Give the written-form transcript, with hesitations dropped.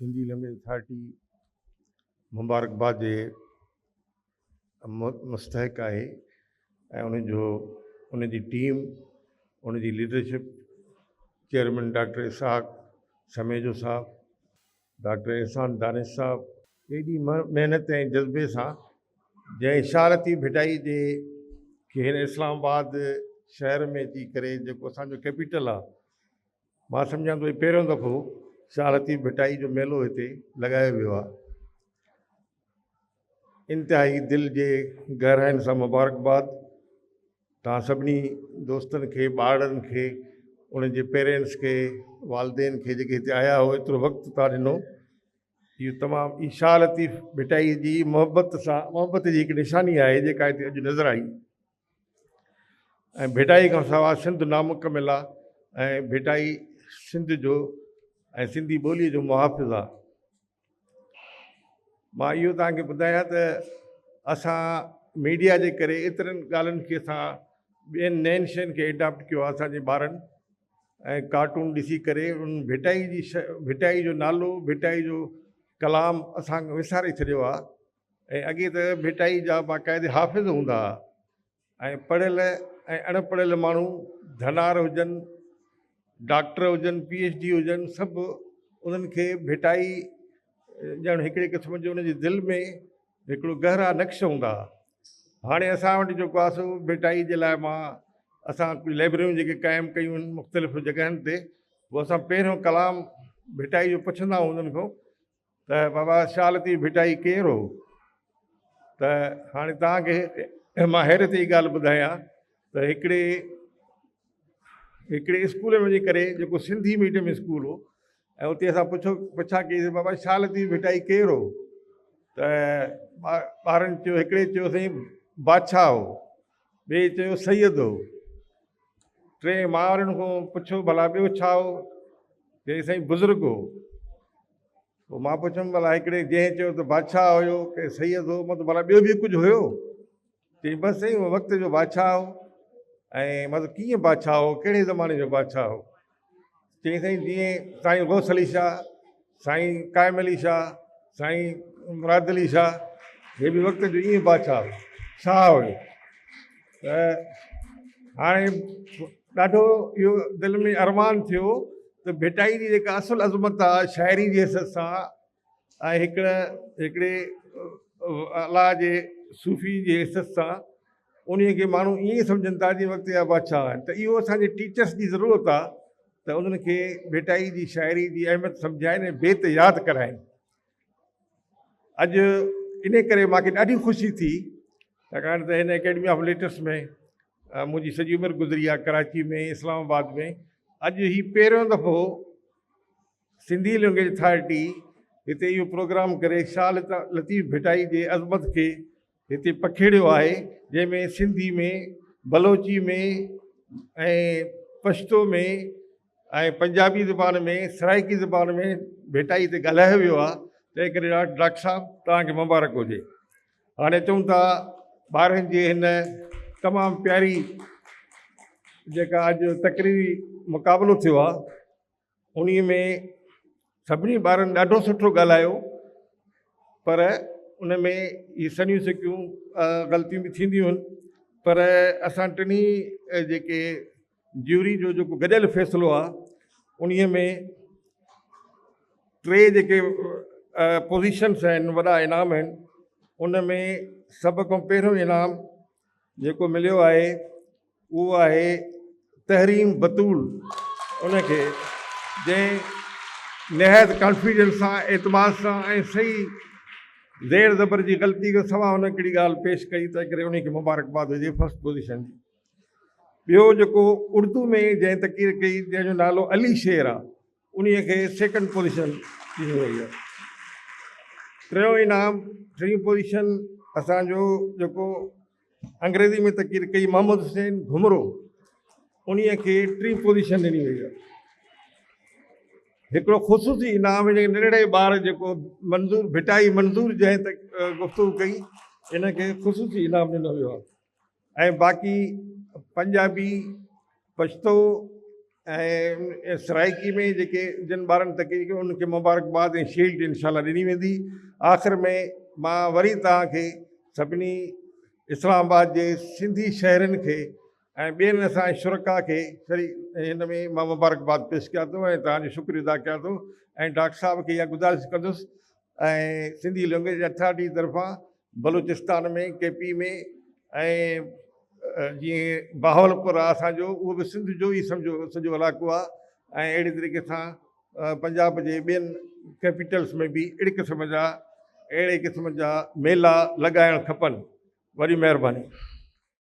Sindhi language authority मुबारकबाद जे मुस्तहिक आहे ऐं उनजी टीम, उनजी लीडरशिप, चेयरमैन डॉक्टर इसहाक समेजो साहब, डॉक्टर एहसान दानिश साहब, एॾी महिनत ऐं जज़्बे सां जंहिं इशारती भिटाई जे खे हिन इस्लामाबाद शहर में अची करे जेको असांजो कैपिटल आहे, मां सम्झां थो पहिरियों दफ़ो इशारती भिटाई जो मेलो हिते लॻायो वियो आहे। इंतिहाई दिलि जे गहराइनि सां मुबारकबाद तव्हां सभिनी दोस्तनि खे, ॿारनि खे, उनजे पेरेंट्स खे, वालदेन खे जेके हिते आया हो, एतिरो वक़्तु तव्हां ॾिनो। इहो तमामु इशारती भिटाई जी मोहबत जी हिकु निशानी आहे जेका हिते अॼु नज़र आई। ऐं भिटाई खां सवाइ सिंध नामुकमिल आहे ऐं भिटाई सिंध जो ऐं सिंधी ॿोलीअ जो मुहाफ़िज़ आहे। मां इहो तव्हांखे ॿुधायां त असां मीडिया जे करे एतिरनि ॻाल्हियुनि खे असां ॿियनि नयनि शयुनि खे एडॉप्ट कयो आहे असांजे ॿारनि, ऐं कार्टून ॾिसी करे उन भिटाई जो नालो, भिटाई जो कलाम असां विसारे छॾियो आहे। ऐं अॻे त भिटाई जा बाक़ाइदे हाफ़िज़ हूंदा हुआ ऐं पढ़ियल ऐं अणपढ़ियल माण्हू, धनार हुजनि, डॉक्टर हुजनि, PhD हुजनि, सभु उन्हनि खे भिटाई ॼण हिकिड़े क़िस्म जो उनजी दिलि में हिकिड़ो गहरा नक्श हूंदा हुआ। हाणे असां वटि जेको आहे सो भिटाई जे लाइ असां कुझु लाइब्रेरियूं जेके क़ाइमु कयूं आहिनि मुख़्तलिफ़ जॻहियुनि ते, उहो असां पहिरियों कलाम भिटाई जो पुछंदा आहियूं उन्हनि खां त बाबा शालती भिटाई केरु हो। त हाणे तव्हांखे मां हैरत जी ॻाल्हि ॿुधायां त हिकिड़े स्कूल में वञी करे, जेको सिंधी मीडियम स्कूल हो, ऐं उते असां पुछा कईसीं बाबा शालती भिटाई केरु हो। त ॿारनि चयो, हिकिड़े चयो साईं बादशाह हो, ॿिए चयो सैयद हो, टे मावरनि खां पुछो भला ॿियो छा हो, चई साईं बुज़ुर्ग हो। पोइ मां पुछियुमि भला हिकिड़े जंहिं चयो त बादशाह हुयो, के सैयद हो, मतिलबु भला ॿियो बि कुझु हुयो? चई बसि साईं उहो वक़्त जो बादशाह हो। ऐं मतिलबु कीअं बादशाह हो, कहिड़े ज़माने जो बादशाह हो? चई साईं जीअं साईं गौस अली शाह, साईं काइम अली शाह, साईं मुराद अली शाह, हे बि वक़्त जो ईअं बादशाह शाह हुयो। त हाणे ॾाढो इहो दिलि में अरमान थियो त भिटाई जी जेका असुल अज़मत आहे शाइरी जी हैसियत सां ऐं हिकिड़े अलाह जे सूफ़ी जी हैसियत सां उन्हीअ खे माण्हू ईअं सम्झनि था जीअं वक़्त जा बादशाह आहिनि। त इहो असांजे टीचर्स जी ज़रूरत आहे त उन्हनि खे भिटाई जी शाइरी जी अहमियत सम्झाइनि ऐं बेत यादि कराइनि। अॼु इन करे मूंखे ॾाढी ख़ुशी थी, छाकाणि त हिन एकेडमी ऑफ लेटर्स में मुंहिंजी सॼी उमिरि गुज़री आहे, कराची में, इस्लामाबाद में। अॼु ही पहिरियों दफ़ो सिंधी लैंग्वेज अथॉरिटी हिते इहो प्रोग्राम करे शाह लतीफ़ भिटाई जे अज़मत खे हिते पखेड़ियो आहे, जंहिंमें सिंधी में, बलोची में ऐं पश्तो में ऐं पंजाबी ज़ुबान में, सराइकी ज़ुबान में भिटाई ते ॻाल्हायो वियो आहे। तंहिं करे डॉक्टर साहिबु तव्हांखे मुबारक हुजे। हाणे चऊं था ॿारनि जे हिन तमामु प्यारी जेका अॼु तकरीरी मुक़ाबिलो थियो आहे, उन्हीअ में सभिनी ॿारनि ॾाढो सुठो ॻाल्हायो, पर उन में इहे सनियूं सिकियूं ग़लतियूं बि थींदियूं आहिनि। पर असां टिनी जेके ज्यूरी जो जेको गॾियल फ़ैसिलो आहे, उन्हीअ में टे जेके पोज़ीशन्स आहिनि, वॾा इनाम आहिनि, उन में सभ खां पहिरियों इनाम जेको मिलियो आहे उहो आहे तहरीम बतूल, उनखे जंहिं निहायत कॉन्फिडेंस सां, एतमाद सां ऐं सही ज़ेर ज़बर जी ग़लती खां सवाइ हुन हिकिड़ी ॻाल्हि पेश कई, तंहिं करे उनखे मुबारकबाद हुजे फर्स्ट पोज़ीशन जी। ॿियो जेको उर्दू में जंहिं तक़रीर कई, जंहिंजो नालो अली शेर आहे, उन्हीअ खे सेकेंड पोज़ीशन ॾिनी वई आहे। टियों इनाम, टीं पोज़ीशन असांजो जेको अंग्रेज़ी में तक़रीर कई मोहम्मद हुसैन घुमरो, उन्हीअ खे टीं पोज़ीशन ॾिनी वई आहे। हिकिड़ो ख़ुशूसी इनाम नंढड़े ॿार जेको भिटाई मंज़ूर जंहिं तक गुफ़्तगू कई, इनखे ख़ुशूसी इनाम ॾिनो वियो आहे। ऐं बाक़ी पंजाबी, पश्तो ऐं सराइकी में जेके जिन ॿारनि तक उनखे मुबारकबाद ऐं शील्ड इनशाला ॾिनी वेंदी। आख़िर में मां वरी तव्हांखे सभिनी इस्लामाबाद जे सिंधी शहरनि खे ऐं ॿियनि असांजे शुरका खे शरी हिन में मां मुबारकबाद पेश कयां थो ऐं तव्हांजो शुक्रिया अदा कयां थो। ऐं डॉक्टर साहब खे इहा गुज़ारिश कंदुसि ऐं सिंधी लैंग्वेज अथॉरिटी तरफ़ां बलूचिस्तान में KP में ऐं जीअं बहावलपुर आहे असांजो, उहो बि सिंध जो ई सम्झो सॼो इलाइक़ो आहे। ऐं अहिड़े तरीक़े सां पंजाब जे ॿियनि कैपिटल्स में बि अहिड़े क़िस्म जा मेला लॻाइणु खपनि। वॾी महिरबानी।